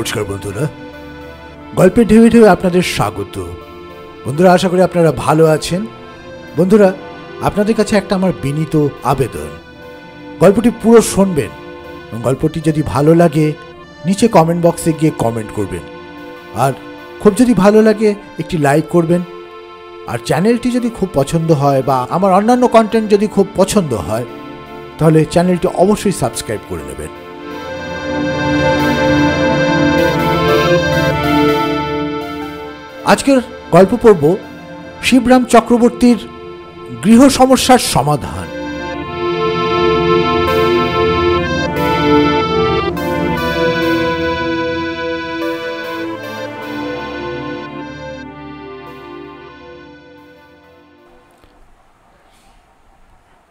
নমস্কার বন্ধুরা, গল্পের ঢেউয়ে ঢেউয়ে আপনাদের স্বাগত। বন্ধুরা, আশা করি আপনারা ভালো আছেন। বন্ধুরা, আপনাদের কাছে একটা আমার বিনীত আবেদন, গল্পটি পুরো শুনবেন। গল্পটি যদি ভালো লাগে নিচে কমেন্ট বক্সে গিয়ে কমেন্ট করবেন, আর খুব যদি ভালো লাগে একটি লাইক করবেন। আর চ্যানেলটি যদি খুব পছন্দ হয় বা আমার অন্যান্য কন্টেন্ট যদি খুব পছন্দ হয় তাহলে চ্যানেলটি অবশ্যই সাবস্ক্রাইব করে নেবেন। আজকের গল্প পড়ব শিবরাম চক্রবর্তীর গৃহ সমস্যার সমাধান।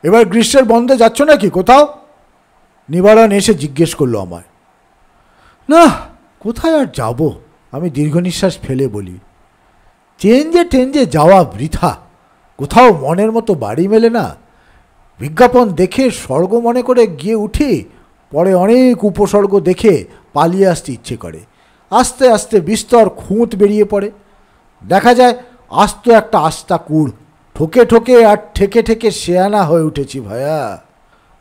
এবার গ্রীষ্মের বন্ধে যাচ্ছ নাকি কোথাও? নিবারণ এসে জিজ্ঞেস করলো আমায়। না, কোথায় আর যাব, আমি দীর্ঘ নিঃশ্বাস ফেলে বলি। চেঞ্জে যাওয়া বৃথা, কোথাও মনের মতো বাড়ি মেলে না। বিজ্ঞাপন দেখে স্বর্গ মনে করে গিয়ে উঠি, পরে অনেক উপসর্গ দেখে পালিয়ে আসতে ইচ্ছে করে। আস্তে আস্তে বিস্তর খুঁত বেরিয়ে পড়ে, দেখা যায় আস্ত একটা আস্তা কুড়। ঠোকে ঠোকে আর ঠেকে ঠেকে শেয়ানা হয়ে উঠেছি ভায়া।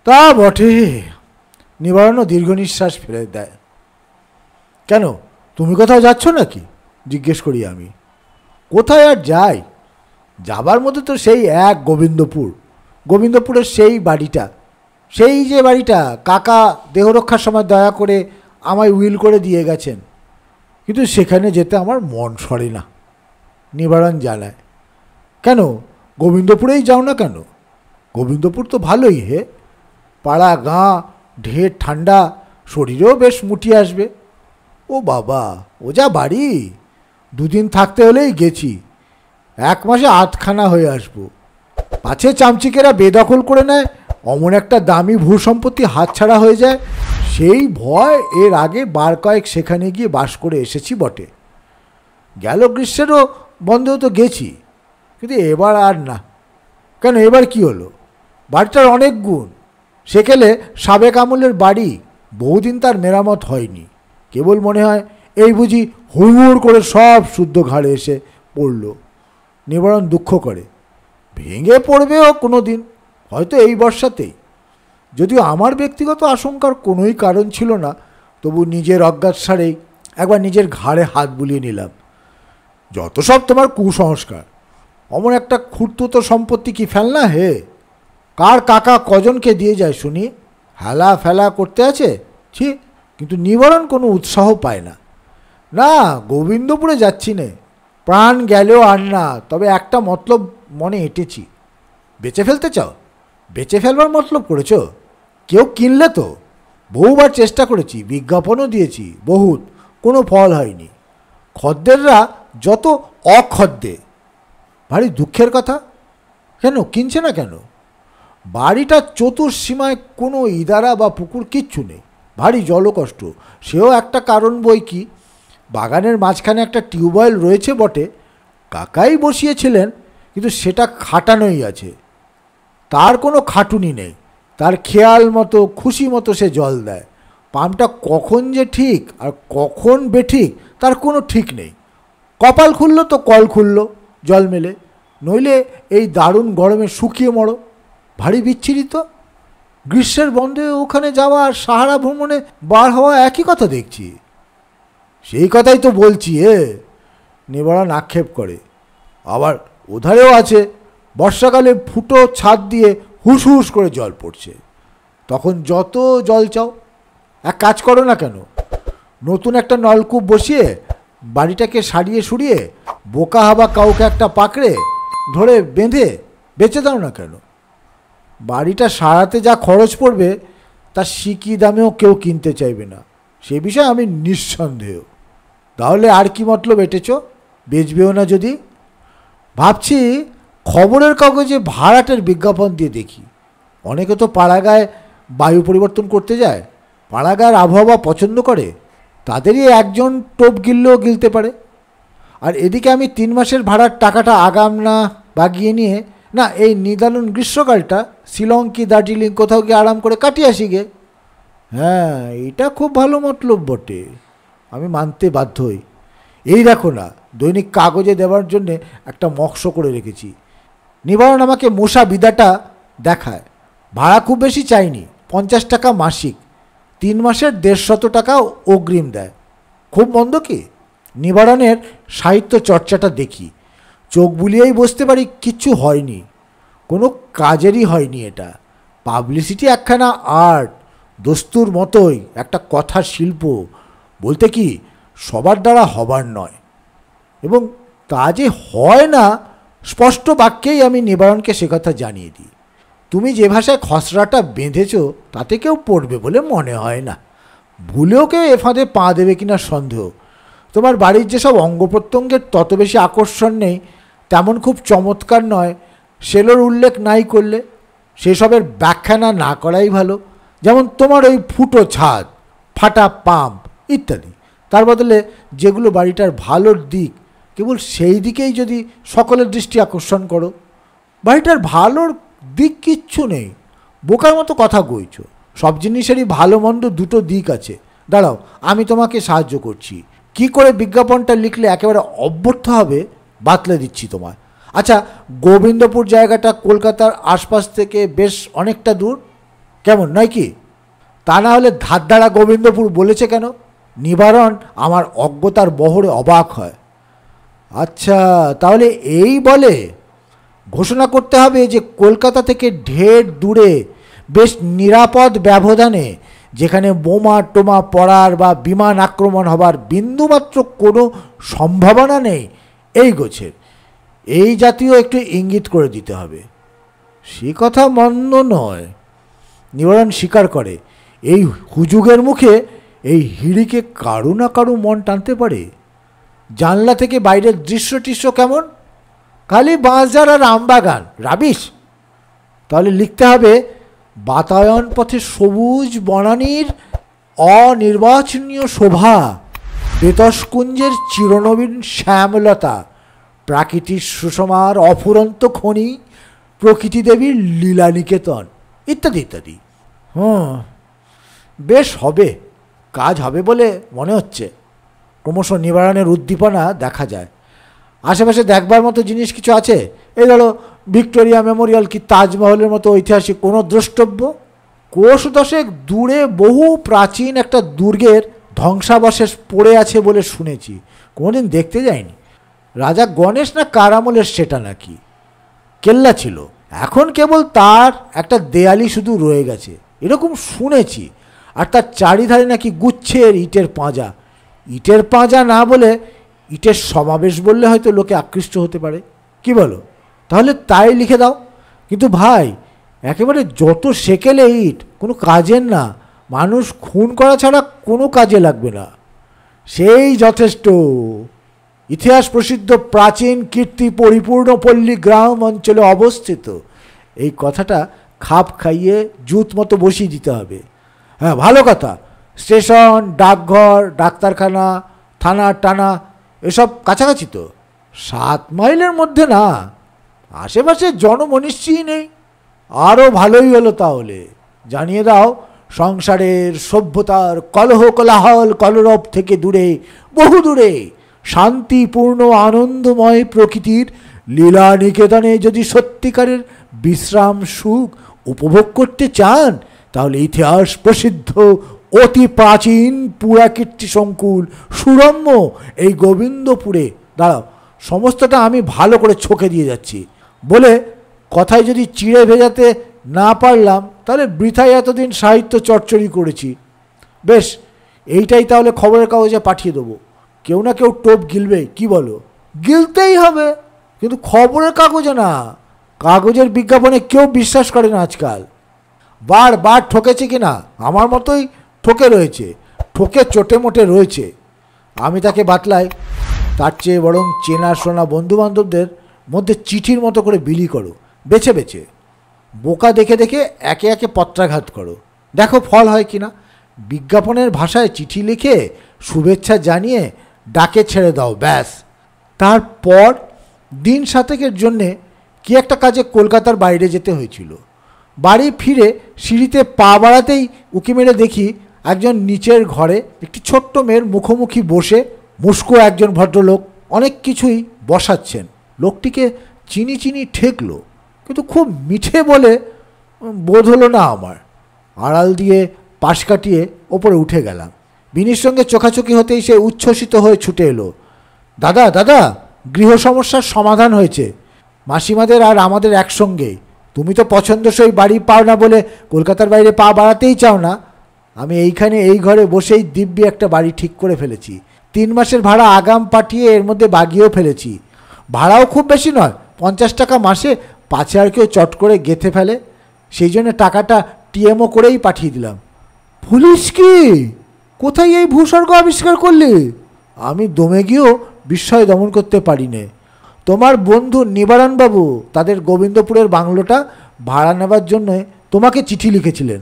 তা বটে। নিবারণও দীর্ঘ নিঃশ্বাস ফেলে দেয়। কেন, তুমি কোথাও যাচ্ছ নাকি জিজ্ঞেস করি আমি। কোথায় আর যাই, যাবার মধ্যে তো সেই এক গোবিন্দপুরের সেই বাড়িটা, সেই যে বাড়িটা কাকা দেহরক্ষার সময় দয়া করে আমায় উইল করে দিয়ে গেছেন, কিন্তু সেখানে যেতে আমার মন সরে না। নিবারণ জানায়। কেন, গোবিন্দপুরেই যাও না কেন? গোবিন্দপুর তো ভালোই হে, পাড়া গাঁ, ঢের ঠান্ডা, শরীরেও বেশ মুটিয়ে আসবে। ও বাবা, ও যা বাড়ি, দুদিন থাকতে হলেই গেছি, 1 মাসে 8খানা হয়ে আসবো। পাছে চামচিকেরা বেদখল করে নেয়, অমন একটা দামি ভূসম্পত্তি হাতছাড়া হয়ে যায়, সেই ভয় এর আগে বার কয়েক সেখানে গিয়ে বাস করে এসেছি বটে। গেল গ্রীষ্মেরও বন্ধেও তো গেছি, কিন্তু এবার আর না। কেন, এবার কি হলো? বাড়িটার অনেক গুণ, সেকেলে সাবেক আমলের বাড়ি, বহুদিন তার মেরামত হয়নি। কেবল মনে হয় এই বুঝি হুড়মুড় করে সব শুদ্ধ ঘাড়ে এসে পড়ল। নিবারণ দুঃখ করে। ভেঙে পড়বেও কোনো দিন, হয়তো এই বর্ষাতেই। যদিও আমার ব্যক্তিগত আশঙ্কার কোনোই কারণ ছিল না, তবু নিজের অজ্ঞাতসারেই একবার নিজের ঘাড়ে হাত বুলিয়ে নিলাম। যত সব তোমার কুসংস্কার, অমন একটা খুঁড়তুতো সম্পত্তি কি ফেলনা হে? কার কাকা কজনকে দিয়ে যায় শুনি, হেলা ফেলা করতে আছে। ছি! কিন্তু নিবারণ কোনো উৎসাহ পায় না। না, গোবিন্দপুরে যাচ্ছি নে, প্রাণ গেলেও আর না। তবে একটা মতলব মনে এঁটেছি। বেচে ফেলতে চাও? বেচে ফেলবার মতলব করেছ? কেউ কিনলে তো? বহুবার চেষ্টা করেছি, বিজ্ঞাপনও দিয়েছি বহুত, কোনো ফল হয়নি। খদ্দেররা যত অখদ্দে। ভারী দুঃখের কথা। কেন, কিনছে না কেন? বাড়িটা চতুর্সীমায় কোনো ইদারা বা পুকুর কিচ্ছু নেই, ভারী জলকষ্ট। সেও একটা কারণ বই কি। বাগানের মাঝখানে একটা টিউবওয়েল রয়েছে বটে, কাকাই বসিয়েছিলেন, কিন্তু সেটা খাটানোই আছে। তার কোনো খাটুনি নেই, তার খেয়াল মতো খুশি মতো সে জল দেয়। পাম্পটা কখন যে ঠিক আর কখন বেঠিক তার কোনো ঠিক নেই। কপাল খুলল তো কল খুলল, জল মেলে, নইলে এই দারুণ গরমে শুকিয়ে মরো। ভারী বিচ্ছিরি তো। গ্রীষ্মের বন্ধে ওখানে যাওয়া আর সাহারা ভ্রমণে বার হওয়া একই কথা দেখছি। সেই কথাই তো বলছি। নিবারণ আক্ষেপ করে। আবার ওধারেও আছে, বর্ষাকালে ফুটো ছাদ দিয়ে হুস হুস করে জল পড়ছে, তখন যত জল চাও। এক কাজ করো না কেন, নতুন একটা নলকূপ বসিয়ে বাড়িটাকে সারিয়ে সুরিয়ে বোকা হাবা কাউকে একটা পাকড়ে ধরে বেঁধে বেচে দাও না কেন? বাড়িটা সারাতে যা খরচ পড়বে তা সিকি দামেও কেউ কিনতে চাইবে না, সে বিষয়ে আমি নিঃসন্দেহ। তাহলে আর কি মতলব এঁটেছ? বেচবেও না যদি? ভাবছি খবরের কাগজে ভাড়াটের বিজ্ঞাপন দিয়ে দেখি। অনেকে তো পাড়াগায় বায়ু পরিবর্তন করতে যায়, পাড়াগায়ের আবহাওয়া পছন্দ করে, তাদেরই একজন টোপ গিললেও গিলতে পারে। আর এদিকে আমি 3 মাসের ভাড়ার টাকাটা আগাম না বাগিয়ে নিয়ে, না এই নিদারুণ গ্রীষ্মকালটা শিলং কি দার্জিলিং কোথাও গিয়ে আরাম করে কাটিয়ে আসি গে। হ্যাঁ, এটা খুব ভালো মতলব বটে। আমি মানতে বাধ্য হই। এই দেখো না, দৈনিক কাগজে দেওয়ার জন্যে একটা মক্স করে রেখেছি। নিবারণ আমাকে মশা বিদাটা দেখায়। ভাড়া খুব বেশি চাইনি, 50 টাকা মাসিক, 3 মাসের 150 টাকা অগ্রিম দেয়। খুব মন্দ কি? নিবারণের সাহিত্য চর্চাটা দেখি, চোখ বুলিয়েই বসতে পারি কিচ্ছু হয়নি, কোনো কাজেরই হয়নি। এটা পাবলিসিটি একখানা আর্ট, দস্তুর মতোই একটা কথার শিল্প, বলতে কি সবার দ্বারা হবার নয়, এবং তা যে হয় না স্পষ্ট বাক্যেই আমি নিবারণকে সে কথা জানিয়ে দিই। তুমি যে ভাষায় খসড়াটা বেঁধেছ তাতে কেউ পড়বে বলে মনে হয় না। ভুলেও কেউ এ ফাঁদে পা দেবে কিনা সন্দেহ। তোমার বাড়ির যেসব অঙ্গ প্রত্যঙ্গের তত বেশি আকর্ষণ নেই, তেমন খুব চমৎকার নয়, সেলোর উল্লেখ নাই করলে। সেসবের ব্যাখ্যা না করাই ভালো। যেমন তোমার ওই ফুটো ছাদ, ফাটা পাম্প ইত্যাদি। তার বদলে যেগুলো বাড়িটার ভালোর দিক, কেবল সেই দিকেই যদি সকলের দৃষ্টি আকর্ষণ করো। বাড়িটার ভালোর দিক কিচ্ছু নেই, বোকার মতো কথা কইছ। সব জিনিসেরই ভালো মন্দ দুটো দিক আছে। দাঁড়াও, আমি তোমাকে সাহায্য করছি। কি করে বিজ্ঞাপনটা লিখলে একেবারে অভ্যর্থ হবে বাতলে দিচ্ছি তোমায়। আচ্ছা, গোবিন্দপুর জায়গাটা কলকাতার আশপাশ থেকে বেশ অনেকটা দূর, কেমন নয় কি? তা না হলে ধারধারা গোবিন্দপুর বলেছে কেন? নিবারণ আমার অজ্ঞতার বহরে অবাক হয়। আচ্ছা, তাহলে এই বলে ঘোষণা করতে হবে যে কলকাতা থেকে ঢের দূরে, বেশ নিরাপদ ব্যবধানে, যেখানে বোমা টোমা পড়ার বা বিমান আক্রমণ হবার বিন্দুমাত্র কোনো সম্ভাবনা নেই, এই গোছের, এই জাতীয় একটু ইঙ্গিত করে দিতে হবে। সে কথা মন্দ নয়, নিবারণ স্বীকার করে। এই হুজুগের মুখে এই হিড়িকে কারো না কারো মন টানতে পারে। জানলা থেকে বাইরের দৃশ্য টিশ্য কেমন? খালি বাঁশঝাড় আর আমবাগান, রাবিশ। তাহলে লিখতে হবে বাতায়ন পথে সবুজ বনানীর অনির্বাচনীয় শোভা, বেতসকুঞ্জের চিরনবীন শ্যামলতা, প্রাকৃতিক সুষমার অফুরন্ত খনি, প্রকৃতি দেবীর লীলানিকেতন ইত্যাদি ইত্যাদি। বেশ হবে, কাজ হবে বলে মনে হচ্ছে। ক্রমশ নিবারণের উদ্দীপনা দেখা যায়। আশেপাশে দেখবার মতো জিনিস কিছু আছে? এই ধরো ভিক্টোরিয়া মেমোরিয়াল কি তাজমহলের মতো ঐতিহাসিক কোনো দ্রষ্টব্য? কোষ দশেক দূরে বহু প্রাচীন একটা দুর্গের ধ্বংসাবশেষ পড়ে আছে বলে শুনেছি, কোনোদিন দেখতে যায়নি। রাজা গণেশ না কারামলের সেটা নাকি কেল্লা ছিল, এখন কেবল তার একটা দেয়ালি শুধু রয়ে গেছে এরকম শুনেছি। আর তার চারিধারে নাকি গুচ্ছের ইটের পাঁজা। ইটের পাঁজা না বলে ইটের সমাবেশ বললে হয়তো লোকে আকৃষ্ট হতে পারে, কি বলো? তাহলে তাই লিখে দাও। কিন্তু ভাই, একেবারে যত সেকেলে ইট, কোনো কাজের না, মানুষ খুন করা ছাড়া কোনো কাজে লাগবে না, সেই যথেষ্ট। ইতিহাস প্রসিদ্ধ প্রাচীন কীর্তি পরিপূর্ণ পল্লী গ্রাম অঞ্চলে অবস্থিত, এই কথাটা খাপ খাইয়ে জুত মতো বসিয়ে দিতে হবে। হ্যাঁ, ভালো কথা। স্টেশন, ডাকঘর, ডাক্তারখানা, থানা টানা এসব কাছাকাছি তো, 7 মাইলের মধ্যে না। আশেপাশে জনমনীষী নেই, আরও ভালোই হলো। তাহলে জানিয়ে দাও, সংসারের সভ্যতার কলহ কোলাহল কলরব থেকে দূরে, বহু দূরে, শান্তিপূর্ণ আনন্দময় প্রকৃতির লীলা নিকেতনে যদি সত্যিকারের বিশ্রাম সুখ উপভোগ করতে চান, তাহলে ইতিহাস প্রসিদ্ধ অতি প্রাচীন পুরাকীর্তি সংকুল সুরম্য এই গোবিন্দপুরে। দাঁড়াও, সমস্তটা আমি ভালো করে ছকে দিয়ে যাচ্ছি বলে কথায় যদি চিড়ে ভেজাতে না পারলাম, তাহলে বৃথায় এতদিন সাহিত্য চর্চরি করেছি। বেশ, এইটাই তাহলে খবরের কাগজে পাঠিয়ে দেবো। কেউ না কেউ টোপ গিলবে, কি বলো? গিলতেই হবে, কিন্তু খবরের কাগজে না। কাগজের বিজ্ঞাপনে কেউ বিশ্বাস করে না আজকাল। বার ঠকেছে কি না, আমার মতোই ঠকে রয়েছে, ঠকে চোটে মোটে রয়েছে। আমি তাকে বাতলাই, তার চেয়ে বরং চেনাশোনা বন্ধুবান্ধবদের মধ্যে চিঠির মতো করে বিলি করো, বেছে বেছে। বোকা দেখে দেখে একে একে পত্রাঘাত করো, দেখো ফল হয় কি না। বিজ্ঞাপনের ভাষায় চিঠি লিখে শুভেচ্ছা জানিয়ে ডাকে ছেড়ে দাও, ব্যাস। তারপর দিন 7 জন্যে কি একটা কাজে কলকাতার বাইরে যেতে হয়েছিল। বাড়ি ফিরে সিঁড়িতে পা বাড়াতেই উকি মেরে দেখি একজন নিচের ঘরে একটি ছোট্ট মেয়ের মুখোমুখি বসে মুস্কো একজন ভদ্রলোক অনেক কিছুই বসাচ্ছেন। লোকটিকে চিনি চিনি ঠেকলো, কিন্তু খুব মিঠে বলে বোধ হলো না আমার। আড়াল দিয়ে পাশ কাটিয়ে ওপরে উঠে গেলাম। বিনির সঙ্গে চোখাচোখি হতেই সে উচ্ছ্বসিত হয়ে ছুটে এলো। দাদা দাদা, গৃহ সমস্যার সমাধান হয়েছে, মাসিমাদের আর আমাদের একসঙ্গে। তুমি তো পছন্দসই বাড়ি পাও না বলে কলকাতার বাইরে পা বাড়াতেই চাও না। আমি এইখানে এই ঘরে বসেই দিব্যি একটা বাড়ি ঠিক করে ফেলেছি। 3 মাসের ভাড়া আগাম পাঠিয়ে এর মধ্যে বাগিয়েও ফেলেছি। ভাড়াও খুব বেশি নয়, 50 টাকা মাসে, পাছে আর কেউ চট করে গেঁথে ফেলে। সেই জন্য টাকাটা টিএমও করেই পাঠিয়ে দিলাম। পুলিশ কি? কোথায় এই ভূস্বর্গ আবিষ্কার করলি? আমি দমে গিয়েও বিস্ময় দমন করতে পারি নে। তোমার বন্ধু নিবারণবাবু তাদের গোবিন্দপুরের বাংলোটা ভাড়া নেবার জন্য তোমাকে চিঠি লিখেছিলেন।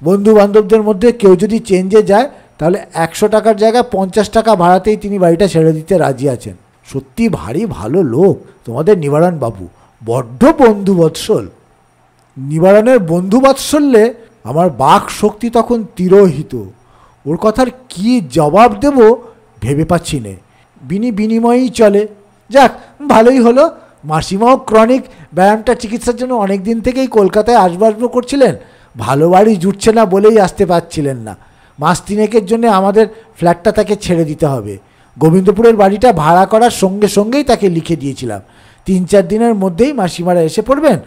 বন্ধু বান্ধবদের মধ্যে কেউ যদি চেঞ্জে যায় তাহলে 100 টাকার জায়গায় 50 টাকা ভাড়াতেই তিনি বাড়িটা ছেড়ে দিতে রাজি আছেন। সত্যি ভারী ভালো লোক তোমাদের নিবারণবাবু, বড্ড বন্ধুবৎসল। নিবারণের বন্ধুবাৎসল্যে আমার বাক শক্তি তখন তিরোহিত। ওর কথার কি জবাব দেব ভেবে পাচ্ছি নে। বিনিময়ই চলে। যাক, ভালোই হলো। মাসিমাও ক্রনিক ব্যায়ামটা চিকিৎসার জন্য অনেক দিন থেকেই কলকাতায় আসবাসব করছিলেন। ভালো বাড়ি জুটছে না বলেই আসতে পারছিলেন না। মাস 3 জন্য আমাদের ফ্ল্যাটটা তাকে ছেড়ে দিতে হবে। গোবিন্দপুরের বাড়িটা ভাড়া করার সঙ্গে সঙ্গেই তাকে লিখে দিয়েছিলাম 3-4 দিনের মধ্যেই মাসিমারা এসে পড়বেন,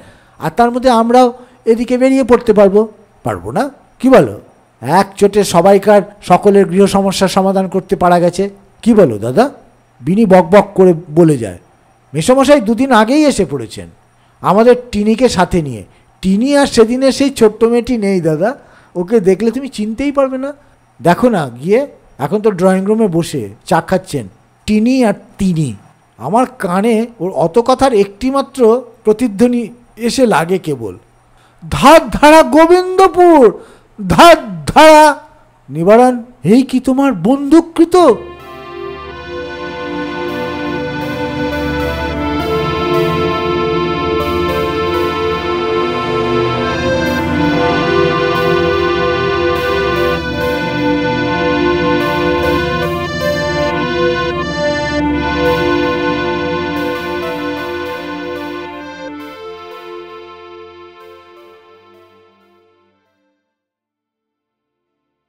আর তার মধ্যে আমরাও এদিকে বেরিয়ে পড়তে পারবো না? কি বলো? এক চোটে সবাইকার সকলের গৃহ সমস্যার সমাধান করতে পারা গেছে। কি বলো দাদা? বিনি বকবক করে বলে যায়। মেসমশাই 2 দিন আগেই এসে পড়েছেন আমাদের টিনিকে সাথে নিয়ে। টিনি আর সেদিনের সেই ছোট্ট মেয়েটি নেই দাদা, ওকে দেখলে তুমি চিনতেই পারবে না। দেখো না গিয়ে, এখন তো ড্রয়িং রুমে বসে চা খাচ্ছেন টিনি আর তিনি। আমার কানে ওর অত কথার একটিমাত্র প্রতিধ্বনি এসে লাগে কেবল। ধার ধারা গোবিন্দপুর, ধার ধারা। নিবারণ, এই কি তোমার বন্দুককৃত?